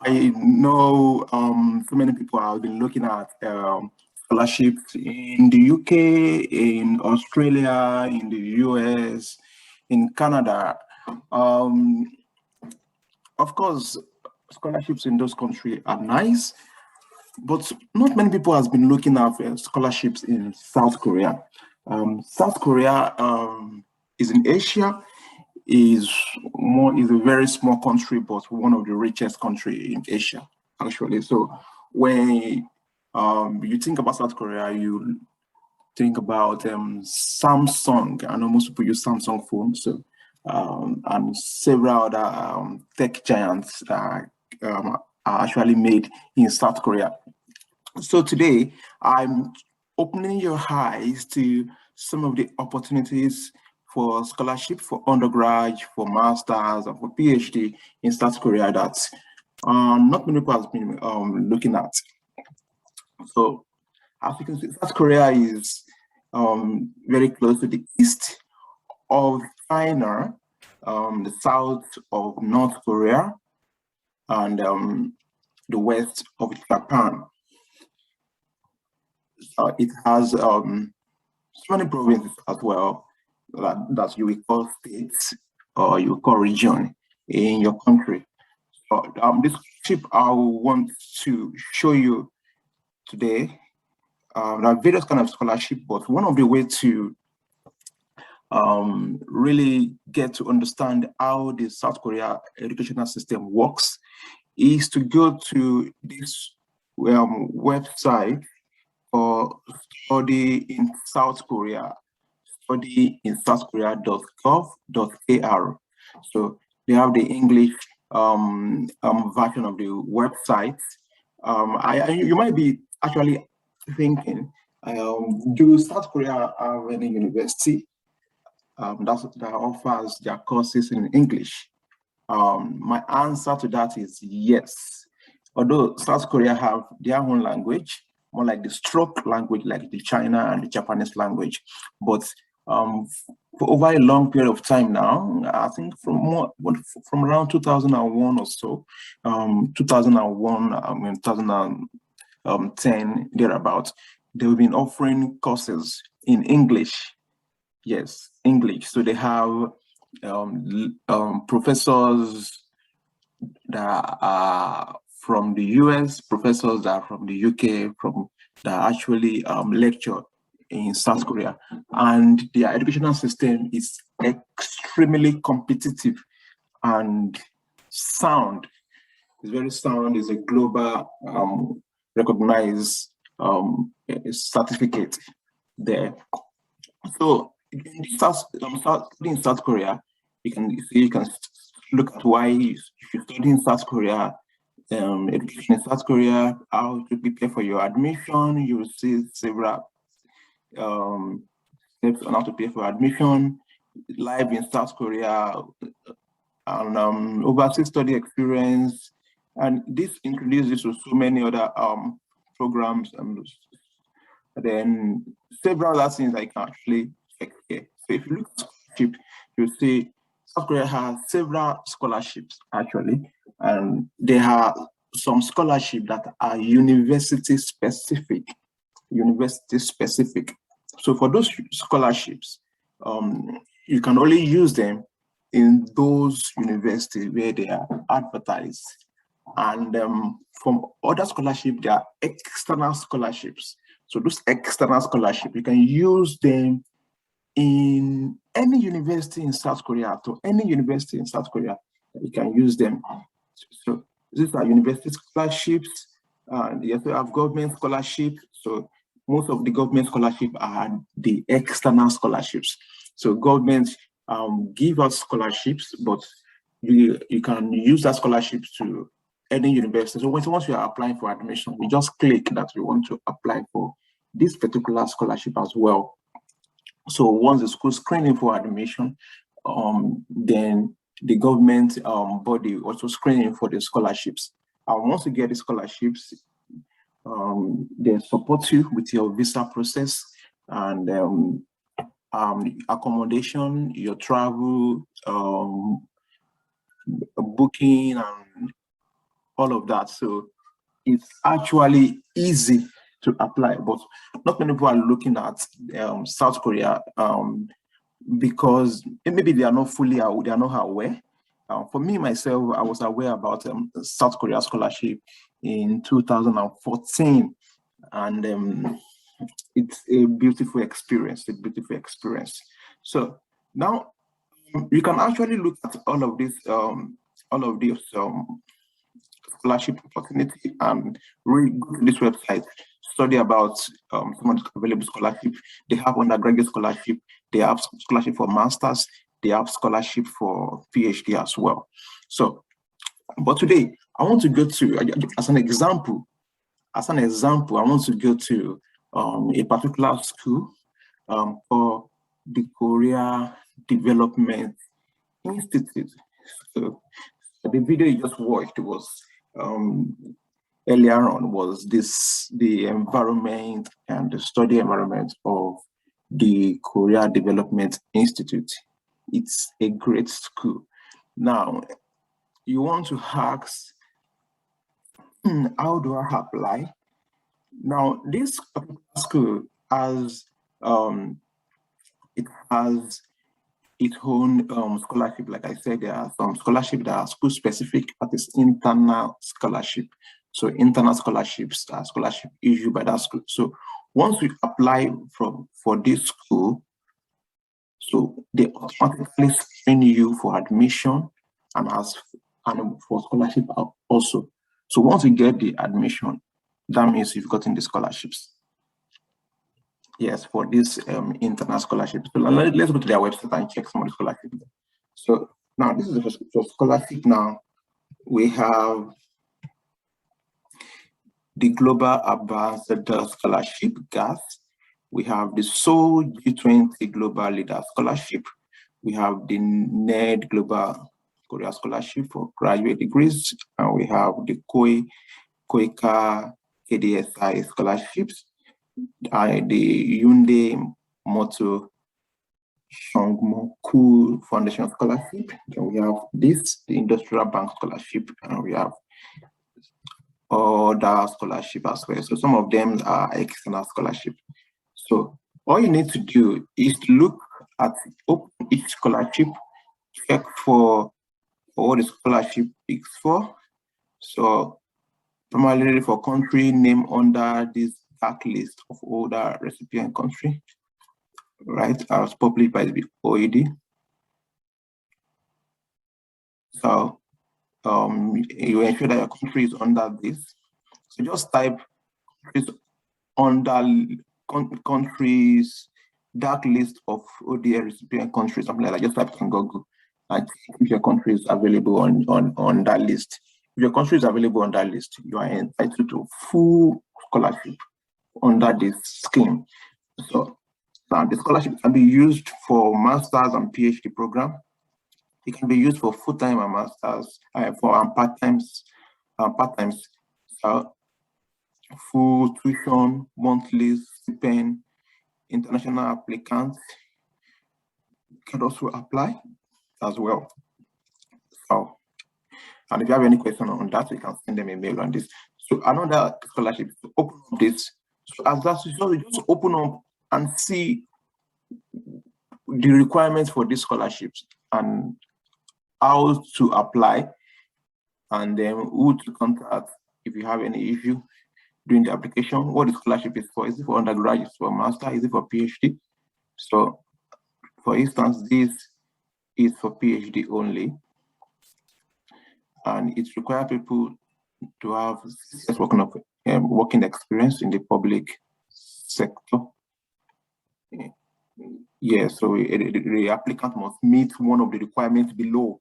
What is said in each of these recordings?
I know so many people have been looking at scholarships in the UK, in Australia, in the US, in Canada. Um, of course, scholarships in those countries are nice, but not many people has been looking at scholarships in South Korea. South Korea is in Asia, is a very small country, but one of the richest country in Asia, actually. So when you think about South Korea, you think about Samsung. I know most people use Samsung phones, so and several other tech giants that are actually made in South Korea. So today, I'm opening your eyes to some of the opportunities for scholarship for undergrad, for masters, and for PhD in South Korea that not many people have been looking at. So as you can see, South Korea is very close to the east of China, the south of North Korea, and the west of Japan. It has so many provinces as well that you will call states or you will call region in your country. So this trip I want to show you today. There are various kind of scholarship, but one of the ways to really get to understand how the South Korea educational system works is to go to this website for study in South Korea, studyinSouthKorea.gov.kr. So they have the English version of the website. You might be actually thinking, do South Korea have any university that offers their courses in English? My answer to that is yes. Although South Korea have their own language, more like the stroke language, like the China and the Japanese language. But for over a long period of time now, I think from around 2001 or so, 2001, 2010, thereabout, they've been offering courses in English. Yes, English. So they have professors that are from the US, professors that are from the UK, that actually lecture in South Korea. And their educational system is extremely competitive and sound. It's very sound. It's a global recognized certificate there. So in South Korea, you can look at why you should study in South Korea, education in South Korea, how to prepare for your admission. You will see several steps on how to prepare for admission, live in South Korea, and overseas study experience. And this introduces to so many other programs and then several other things I can actually check here. So if you look at scholarship, you see South Korea has several scholarships actually, and there are some scholarships that are university specific. So for those scholarships, you can only use them in those universities where they are advertised. And from other scholarships, there are external scholarships. So those external scholarships, you can use them in any university in South Korea, to any university in South Korea, you can use them. So these are university scholarships, and you also have government scholarships. So most of the government scholarships are the external scholarships. So government give us scholarships, but you can use that scholarships to any university. So once you are applying for admission, you just click that you want to apply for this particular scholarship as well. So once the school screening for admission, then the government body also screening for the scholarships. And once you get the scholarships, they support you with your visa process and accommodation, your travel, booking, and all of that. So it's actually easy to apply, but not many people are looking at South Korea because maybe they are not fully aware, they are not aware. For me, myself, I was aware about South Korea scholarship in 2014, and it's a beautiful experience, So now you can actually look at all of these scholarship opportunity and really go to this website, study about some of the available scholarship. They have undergraduate scholarship, they have scholarship for masters, they have scholarship for PhD as well. So, but today I want to go to, as an example, I want to go to a particular school for the Korea Development Institute. So the video you just watched was earlier on was the environment and the study environment of the Korea Development Institute. It's a great school. Now, you want to ask, how do I apply? Now, this school has it has its own scholarship. Like I said, there are some scholarship that are school specific, that is internal scholarship. So internal scholarships are scholarship issued by that school. So once we apply for this school, so they automatically screen you for admission and for scholarship also. So once you get the admission, that means you've gotten the scholarships. Yes, for this internal scholarship. So let's go to their website and check some of the scholarship. So now this is the scholarship. Now we have the Global Ambassador Scholarship, GAS. We have the Seoul G20 Global Leader Scholarship. We have the NED Global Korea Scholarship for graduate degrees. And we have the KOICA KDSI scholarships, the Hyundai Motor Shongmoku Foundation Scholarship. Then we have the Industrial Bank Scholarship, and we have other scholarship as well. So some of them are external scholarship. So all you need to do is to look at each scholarship, check for what the scholarship is for. So primarily for country name under this dark list of all the recipient country, right, as published by the OECD. So you ensure that your country is under this. So just type under countries, dark list of ODA recipient countries, something like that. Just type it on Google and if your country is available on that list. If your country is available on that list, you are entitled to full scholarship under this scheme. So now the scholarship can be used for masters and PhD program. It can be used for full-time and masters, for part-times. So full tuition, monthly stipend, international applicants can also apply as well. So, and if you have any question on that, you can send them a mail on this. So another scholarship, to open up this. So as that, so you just open up and see the requirements for these scholarships and how to apply, and then who to contact if you have any issue during the application, what the scholarship is for. Is it for undergraduate, for master, is it for PhD? So for instance, this is for PhD only, and it requires people to have 6 years working experience in the public sector. Yeah, so the applicant must meet one of the requirements below.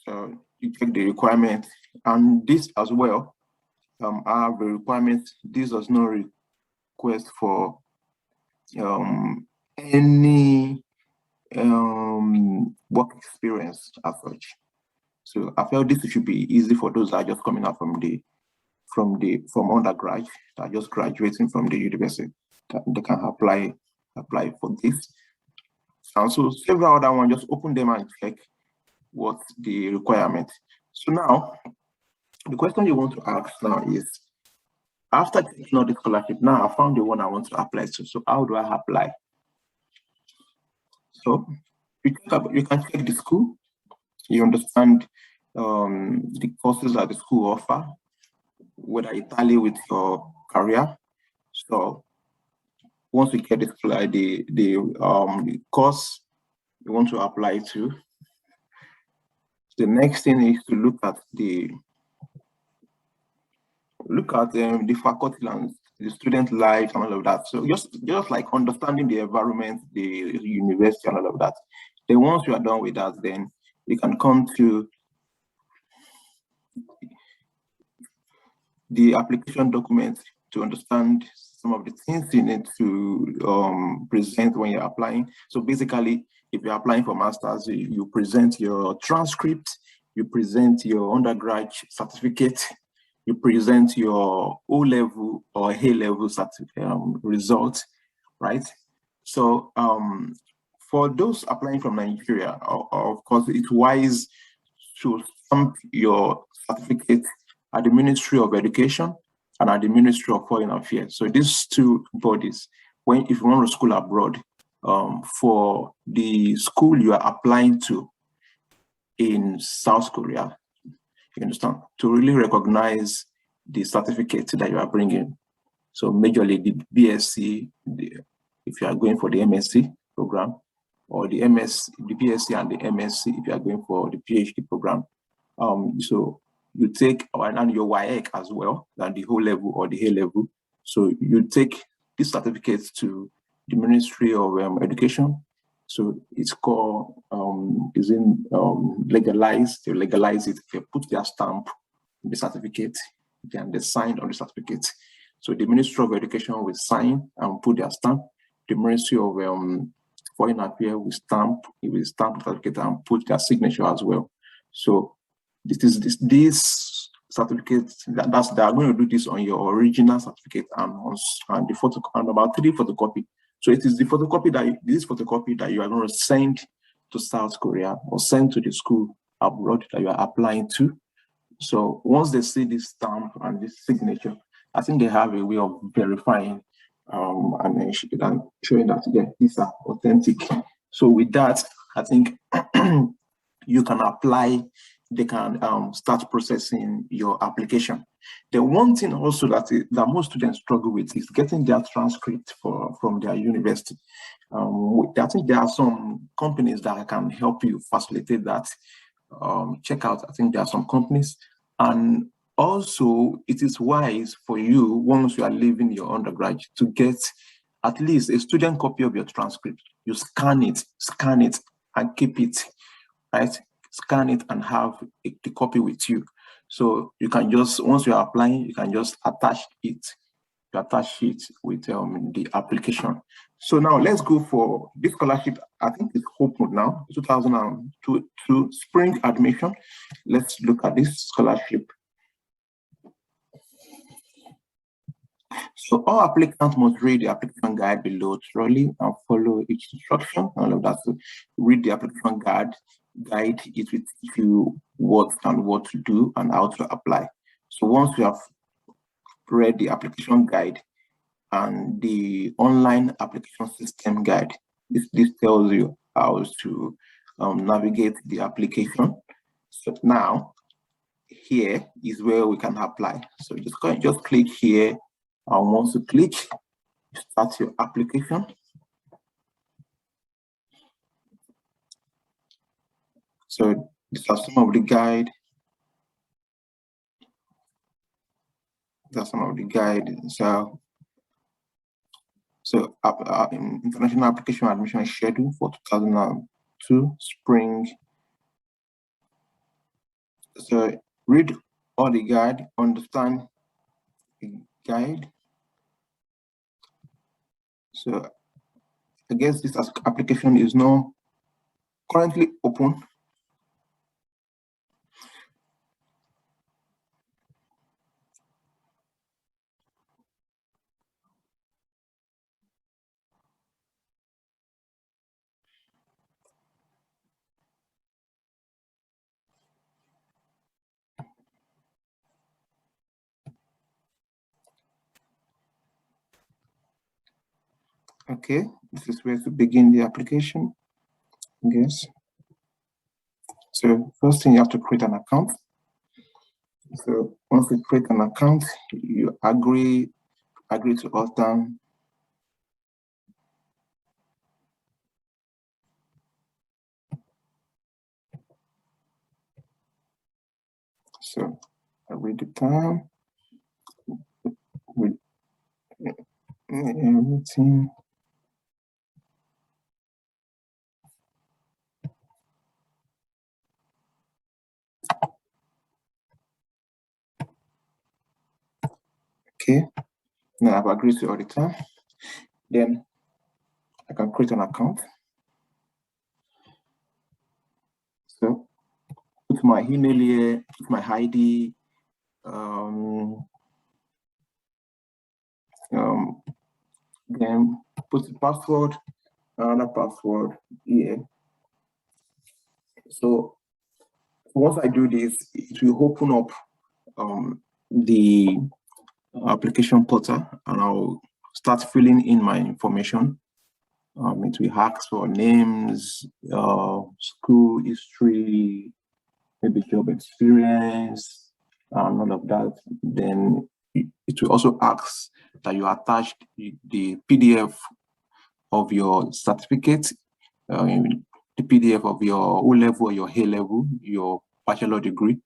So you check the requirement, and this as well have a requirement. This does not request for any work experience as such. So I felt this should be easy for those that are just coming out from undergrad, that are just graduating from the university, that they can apply for this. And so several other ones, just open them and check what the requirement. So now, the question you want to ask now is, after taking out the scholarship, now I found the one I want to apply to. So how do I apply? So you can check the school. You understand the courses that the school offer, whether it tally with your career. So once you get the course you want to apply to, the next thing is to look at the faculty and the student life and all of that. So just like understanding the environment, the university and all of that. Then once you are done with that, then you can come to the application document to understand some of the things you need to present when you're applying. So basically, if you're applying for masters, you present your transcript, you present your undergrad certificate, you present your O-level or A-level results, right? So for those applying from Nigeria, of course, it's wise to stamp your certificate at the Ministry of Education and at the Ministry of Foreign Affairs. So these two bodies, if you want to school abroad, for the school you are applying to in South Korea, you understand, to really recognize the certificate that you are bringing. So majorly the BSc, if you are going for the MSc program, or the BSc and the MSc if you are going for the PhD program. So you take, and your WAEC as well, than the O-level or the A-level. So you take this certificate to the Ministry of Education. So it's called, legalized. They legalize it, they put their stamp on the certificate, and they sign on the certificate. So the Ministry of Education will sign and put their stamp. The Ministry of Foreign Affairs will stamp the certificate and put their signature as well. So this certificate, they are going to do this on your original certificate and the photo, and about 3 photocopy. So it is the photocopy that you are going to send to South Korea or send to the school abroad that you are applying to. So once they see this stamp and this signature, I think they have a way of verifying and showing that, yeah, these are authentic. So with that, I think you can apply. They can start processing your application. The one thing also that most students struggle with is getting their transcript from their university. I think there are some companies that can help you facilitate that. Check out, I think there are some companies. And also, it is wise for you, once you are leaving your undergrad, to get at least a student copy of your transcript. You scan it, and keep it, right? Scan it and have the copy with you. So you can just, once you are applying, you can just attach it. You attach it with the application. So now let's go for this scholarship. I think it's open now, 2022 spring admission. Let's look at this scholarship. So all applicants must read the application guide below thoroughly and follow each instruction. All of that. So read the application guide. It will teach you what to do and how to apply. So once you have read the application guide and the online application system guide, this tells you how to navigate the application. So now here is where we can apply. So just click here. And once you click, start your application. So these are some of the guide. That's some of the guide. So international application admission schedule for 2002 spring. So read all the guide, understand the guide. So I guess this application is not currently open. Okay, this is where to begin the application. Yes. So first thing, you have to create an account. So once you create an account, you agree to all terms. So agree the term with everything. Okay, now I've agreed to all the term. Then I can create an account. So put my email here, put my ID, then put the password, another password here. So once I do this, it will open up the application portal, and I'll start filling in my information. It will ask for names, school history, maybe job experience, and all of that. Then it will also ask that you attach the PDF of your certificate, the PDF of your O level or your A level, your bachelor degree.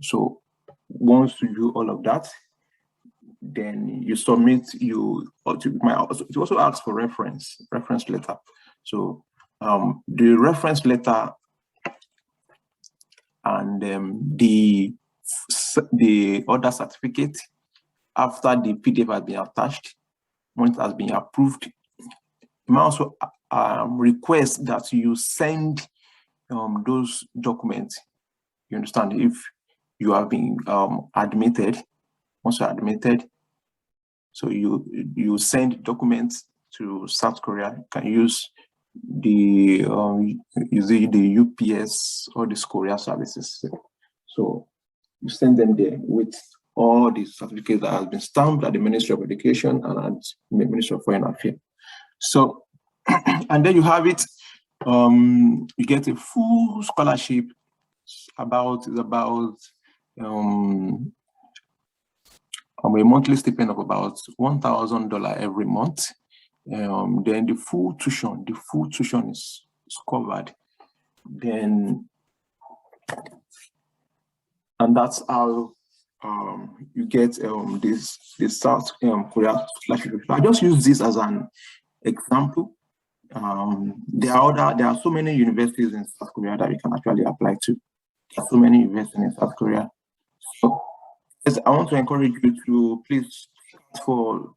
So once you do all of that, then you submit. It also asks for reference letter. So the reference letter and the other certificate, after the PDF has been attached, once it has been approved, you might also request that you send those documents. You understand? If you have been admitted, once you're admitted, so you send documents to South Korea. You can use the UPS or the Korea services. So you send them there with all the certificates that has been stamped at the Ministry of Education and at the Ministry of Foreign Affairs. So, and then you have it. You get a full scholarship. About a monthly stipend of about $1,000 every month. Then the full tuition is covered. Then, and that's how you get this South Korea scholarship. I just use this as an example. There are so many universities in South Korea that you can actually apply to. There are so many universities in South Korea. So yes, I want to encourage you to please, for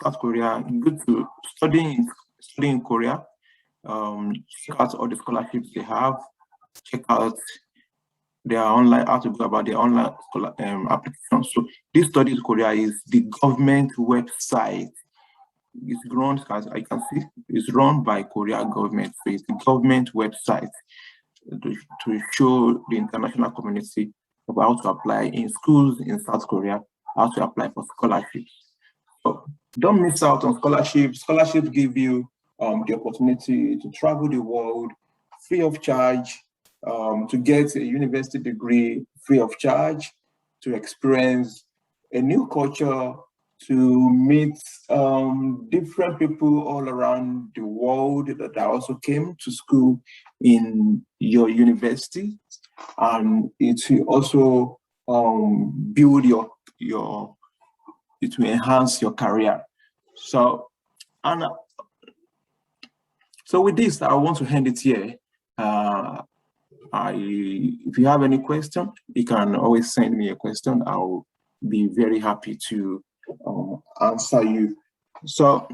South Korea, go to studying in Korea. Check out all the scholarships they have. Check out their online, how to go about their online application. So this Studies Korea is the government website. It's run, as I can see, it's run by Korea government. So it's the government website to show the international community about how to apply in schools in South Korea, how to apply for scholarships. So don't miss out on scholarships. Scholarships give you the opportunity to travel the world free of charge, to get a university degree free of charge, to experience a new culture, to meet different people all around the world that also came to school in your university, and it will also build it will enhance your career. So, and so with this, I want to end it here. If you have any question, you can always send me a question. I'll be very happy to answer you. So